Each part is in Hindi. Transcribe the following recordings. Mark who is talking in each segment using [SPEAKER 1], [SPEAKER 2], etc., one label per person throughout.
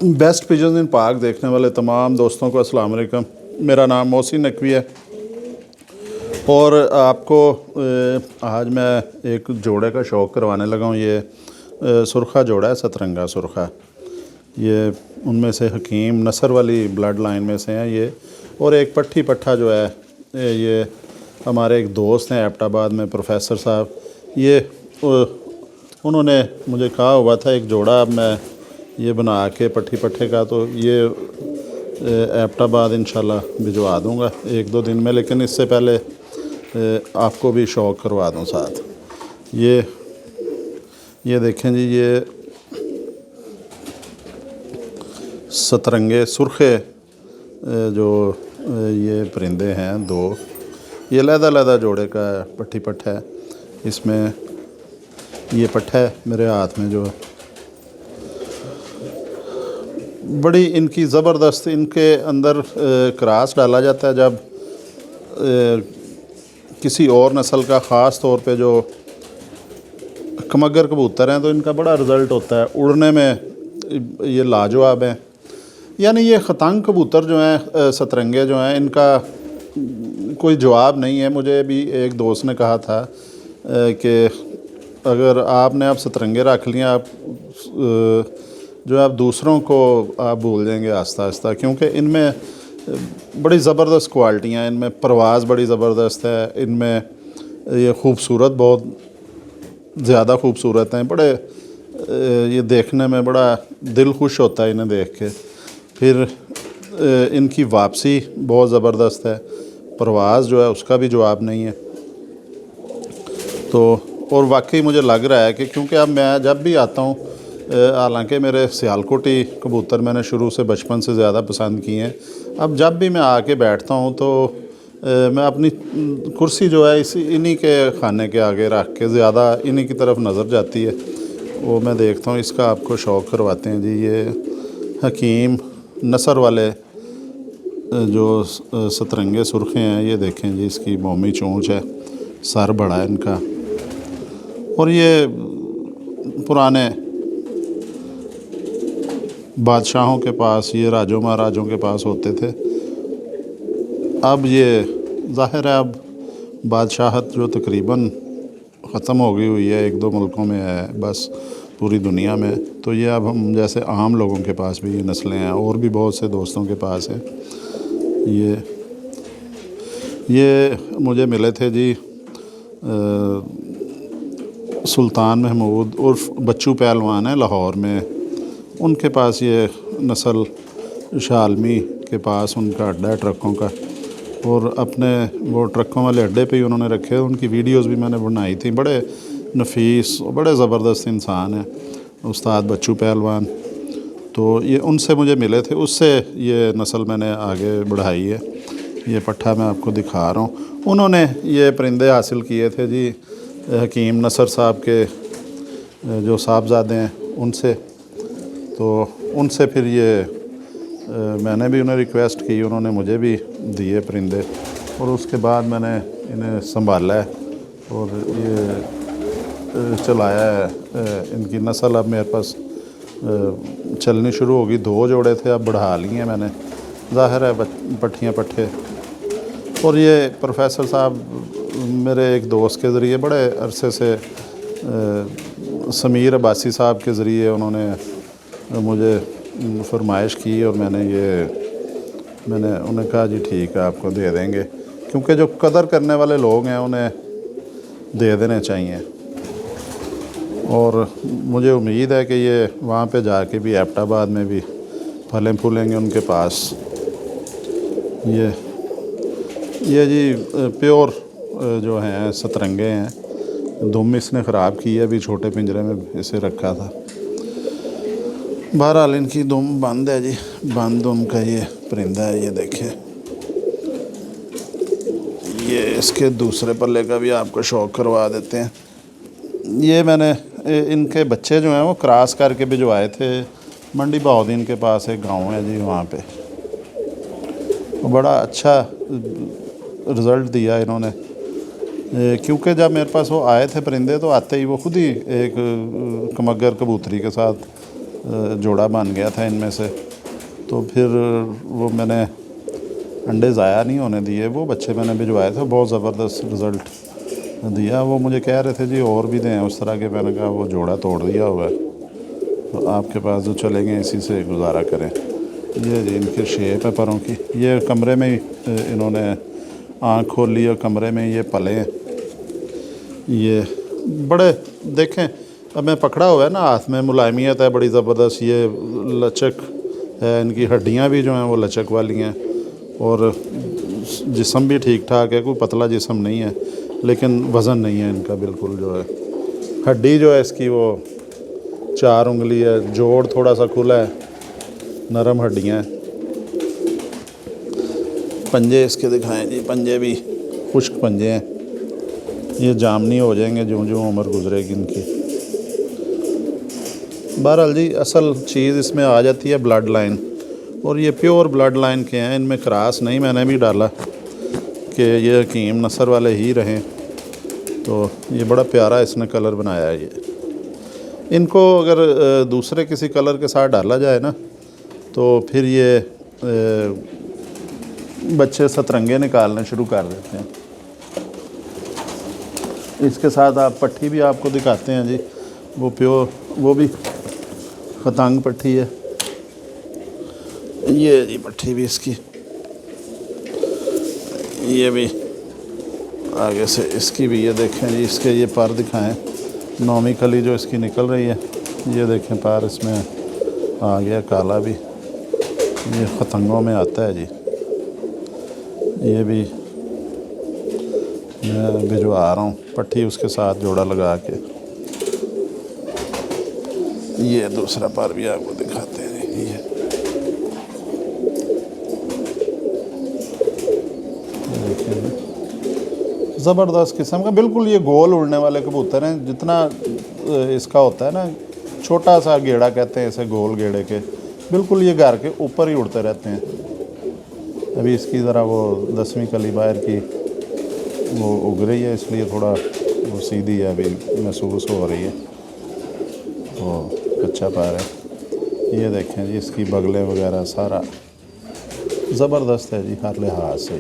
[SPEAKER 1] बेस्ट पिजन इन पाक देखने वाले तमाम दोस्तों को अस्सलाम वालेकुम। मेरा नाम मोहसिन नकवी है और आपको आज मैं एक जोड़े का शौक़ करवाने लगा हूँ। ये सुरखा जोड़ा है, सतरंगा सुरखा। ये उनमें से हकीम नसर वाली ब्लड लाइन में से हैं ये। और एक पट्ठी पट्ठा जो है ये हमारे एक दोस्त हैं एबटाबाद में, प्रोफेसर साहब। ये उन्होंने मुझे कहा हुआ था एक जोड़ा अब मैं ये बना के पट्ठी पट्ठे का, तो ये एबटाबाद इंशाल्लाह भिजवा दूँगा एक दो दिन में। लेकिन इससे पहले आपको भी शौक़ करवा दूँ साथ। ये देखें जी, ये सतरंगे सुरखे जो ये परिंदे हैं दो, ये लहदा जोड़े का पट्ठी पट्ठा है। इसमें ये पट्ठा है मेरे हाथ में जो बड़ी इनकी ज़बरदस्त, इनके अंदर क्रास डाला जाता है जब किसी और नस्ल का, ख़ास तौर पे जो कमगर कबूतर हैं, तो इनका बड़ा रिज़ल्ट होता है उड़ने में। ये लाजवाब हैं। यानी ये ख़तंग कबूतर जो हैं, सतरंगे जो हैं, इनका कोई जवाब नहीं है। मुझे भी एक दोस्त ने कहा था कि अगर आपने अब सतरंगे रख लिए, आप जो आप दूसरों को आप भूल जाएंगे आहिस्ता आहिस्ता, क्योंकि इनमें बड़ी ज़बरदस्त क्वालिटियाँ हैं। इनमें परवाज़ बड़ी ज़बरदस्त है, इनमें ये खूबसूरत, बहुत ज़्यादा खूबसूरत हैं। बड़े ये देखने में बड़ा दिल खुश होता है इन्हें देख के। फिर इनकी वापसी बहुत ज़बरदस्त है, परवाज़ जो है उसका भी जवाब नहीं है। तो और वाकई मुझे लग रहा है कि क्योंकि अब मैं जब भी आता हूँ, हालांकि मेरे सियालकोटी कबूतर मैंने शुरू से बचपन से ज़्यादा पसंद किए हैं, अब जब भी मैं आके बैठता हूँ तो मैं अपनी कुर्सी जो है इन्हीं के खाने के आगे रख के ज़्यादा इन्हीं की तरफ नज़र जाती है, वो मैं देखता हूँ। इसका आपको शौक़ करवाते हैं जी। ये हकीम नसर वाले जो सतरंगे सुरखे हैं, ये देखें जी, इसकी मोमी चोंच है, सर बड़ा है इनका। और ये पुराने बादशाहों के पास, ये राजों महाराजों के पास होते थे। अब ये ज़ाहिर है अब बादशाहत जो तकरीबन ख़त्म हो गई हुई है, एक दो मुल्कों में है बस, पूरी दुनिया में। तो ये अब हम जैसे आम लोगों के पास भी ये नस्लें हैं, और भी बहुत से दोस्तों के पास है। ये मुझे मिले थे जी सुल्तान महमूद उर्फ बच्चू पहलवान है लाहौर में, उनके पास ये नस्ल शालमी के पास उनका अड्डा है ट्रकों का। और अपने वो ट्रकों वाले अड्डे पे ही उन्होंने रखे। उनकी वीडियोस भी मैंने बनाई थी। बड़े नफीस, बड़े ज़बरदस्त इंसान हैं उस्ताद बच्चू पहलवान। तो ये उनसे मुझे मिले थे, उससे ये नस्ल मैंने आगे बढ़ाई है। ये पट्ठा मैं आपको दिखा रहा हूँ। उन्होंने ये परिंदे हासिल किए थे जी हकीम नसर साहब के जो साहबजादे हैं उनसे। तो उनसे फिर ये मैंने भी उन्हें रिक्वेस्ट की, उन्होंने मुझे भी दिए परिंदे, और उसके बाद मैंने इन्हें संभाला है और ये चलाया है। इनकी नस्ल अब मेरे पास चलनी शुरू होगी। दो जोड़े थे, अब बढ़ा लिए मैंने, ज़ाहिर है पट्ठियाँ पट्ठे। और ये प्रोफेसर साहब मेरे एक दोस्त के ज़रिए, बड़े अरसे से समीर अब्बासी साहब के ज़रिए उन्होंने मुझे फरमाइश की, और मैंने उन्हें कहा जी ठीक है आपको दे देंगे, क्योंकि जो कदर करने वाले लोग हैं उन्हें दे देने चाहिए। और मुझे उम्मीद है कि ये वहाँ पे जाके भी एबटाबाद में भी फलें फूलेंगे उनके पास। ये जी प्योर जो हैं सतरंगे हैं। दुम इसने ख़राब की है, अभी छोटे पिंजरे में इसे रखा था। बहरहाल इनकी दुम बंद है जी, बंद दुम का ये परिंदा है। ये देखिए, ये इसके दूसरे पल्ले का भी आपको शौक़ करवा देते हैं। ये मैंने इनके बच्चे जो हैं वो क्रॉस करके भिजवाए थे मंडी बहाउद्दीन के पास, एक गांव है जी वहाँ पे। बड़ा अच्छा रिज़ल्ट दिया इन्होंने, क्योंकि जब मेरे पास वो आए थे परिंदे, तो आते ही वो खुद ही एक कमगर कबूतरी के साथ जोड़ा बन गया था इनमें से, तो फिर वो मैंने अंडे ज़ाया नहीं होने दिए, वो बच्चे मैंने भिजवाए थे, बहुत ज़बरदस्त रिज़ल्ट दिया। वो मुझे कह रहे थे जी और भी दें उस तरह के, मैंने कहा वो जोड़ा तोड़ दिया हुआ है, तो आपके पास जो चलेंगे इसी से गुजारा करें। ये जी इनकी शेप है परों की। ये कमरे में ही इन्होंने आँख खोल ली और कमरे में ये पले हैं। ये बड़े देखें, अब मैं पकड़ा हुआ है ना हाथ में, मुलायमियत है बड़ी ज़बरदस्त, ये लचक है, इनकी हड्डियाँ भी जो हैं वो लचक वाली हैं, और जिस्म भी ठीक ठाक है, कोई पतला जिस्म नहीं है, लेकिन वज़न नहीं है इनका बिल्कुल। जो है हड्डी जो है इसकी वो 4 उंगली है, जोड़ थोड़ा सा खुला है, नरम हड्डियाँ हैं। पंजे इसके दिखाएं जी, पंजे भी खुश्क पंजे हैं, ये जामनी हो जाएंगे जो जो उम्र गुजरेगी इनकी। बहरहाल जी असल चीज़ इसमें आ जाती है ब्लड लाइन, और ये प्योर ब्लड लाइन के हैं, इनमें क्रॉस नहीं मैंने भी डाला कि ये हकीम नसर वाले ही रहें। तो ये बड़ा प्यारा इसने कलर बनाया है। ये इनको अगर दूसरे किसी कलर के साथ डाला जाए ना, तो फिर ये बच्चे सतरंगे निकालने शुरू कर देते हैं। इसके साथ आप पट्टी भी आपको दिखाते हैं जी, वो प्योर, वो भी खतंग पट्टी है। ये जी पट्टी भी इसकी, ये भी आगे से इसकी भी, ये देखें जी इसके ये पर दिखाएं, नौमी कली जो इसकी निकल रही है, ये देखें पर इसमें आ गया काला भी, ये खतंगों में आता है जी। ये भी मैं भिजवा रहा हूँ पट्टी उसके साथ जोड़ा लगा के। ये दूसरा पर भी आपको दिखाते हैं, ये ज़बरदस्त किस्म का, बिल्कुल ये गोल उड़ने वाले कबूतर हैं। जितना इसका होता है ना, छोटा सा गेड़ा कहते हैं इसे, गोल गेड़े के, बिल्कुल ये घर के ऊपर ही उड़ते रहते हैं। अभी इसकी ज़रा वो 10वीं कली बाहर की वो उग रही है, इसलिए थोड़ा वो सीधी है, अभी महसूस हो रही है, वो कच्चा पार है। ये देखें जी इसकी बगलें वगैरह सारा ज़बरदस्त है जी हर लिहाज से।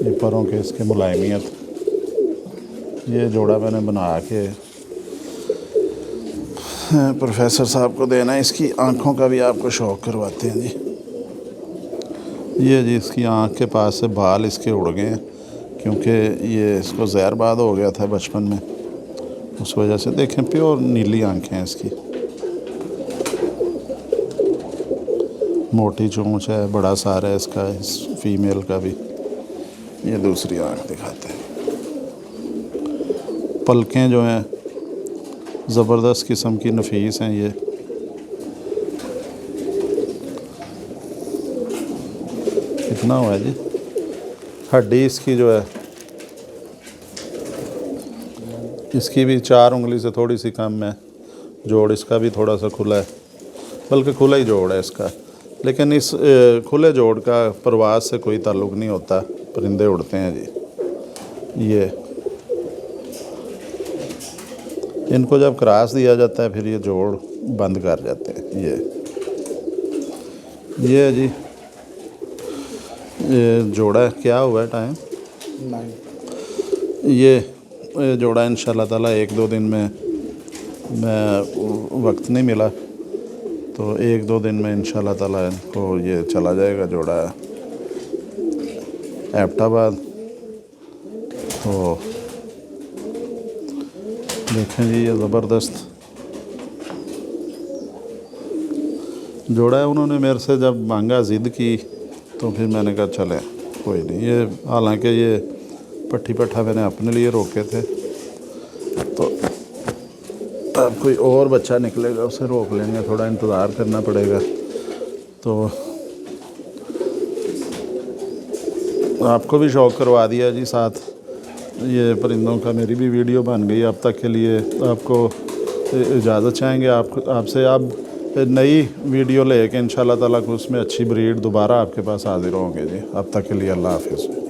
[SPEAKER 1] ये परों के इसके मुलायमियत, ये जोड़ा मैंने बना के प्रोफेसर साहब को देना है। इसकी आँखों का भी आपको शौक़ करवाते हैं जी। ये जी इसकी आँख के पास से बाल इसके उड़ गए हैं, क्योंकि ये इसको जहरबाद हो गया था बचपन में, उस वजह से। देखें प्योर नीली आँखें हैं इसकी, मोटी चोंच है, बड़ा सार है इसका, इस फीमेल का भी। ये दूसरी आँख दिखाते हैं, पलकें जो हैं ज़बरदस्त किस्म की नफीस हैं। ये कितना हुआ है जी, हड्डी इसकी जो है, इसकी भी 4 उंगली से थोड़ी सी कम है, जोड़ इसका भी थोड़ा सा खुला है, बल्कि खुला ही जोड़ है इसका। लेकिन इस खुले जोड़ का परवाज़ से कोई ताल्लुक़ नहीं होता, परिंदे उड़ते हैं जी। ये इनको जब क्रॉस दिया जाता है फिर ये जोड़ बंद कर जाते हैं। ये जी ये जोड़ा क्या हुआ है टाइम 9। ये जोड़ा इंशाल्लाह ताला 1-2 दिन में, मैं वक्त नहीं मिला तो 1-2 दिन में इंशाल्लाह ताला इनको ये चला जाएगा जोड़ा एबटाबाद। तो देखें जी ये ज़बरदस्त जोड़ा है। उन्होंने मेरे से जब मांगा, ज़िद की, तो फिर मैंने कहा चले कोई नहीं। ये हालांकि ये पट्टी पट्ठा मैंने अपने लिए रोके थे, तो अब कोई और बच्चा निकलेगा उसे रोक लेंगे, थोड़ा इंतज़ार करना पड़ेगा। तो आपको भी शौक़ करवा दिया जी, साथ ये परिंदों का मेरी भी वीडियो बन गई। अब तक के लिए आपको इजाज़त चाहेंगे आपसे। अब नई वीडियो लेके इंशाल्लाह ताला उसमें अच्छी ब्रीड दोबारा आपके पास हाज़िर होंगे जी। अब तक के लिए अल्लाह हाफ़िज़।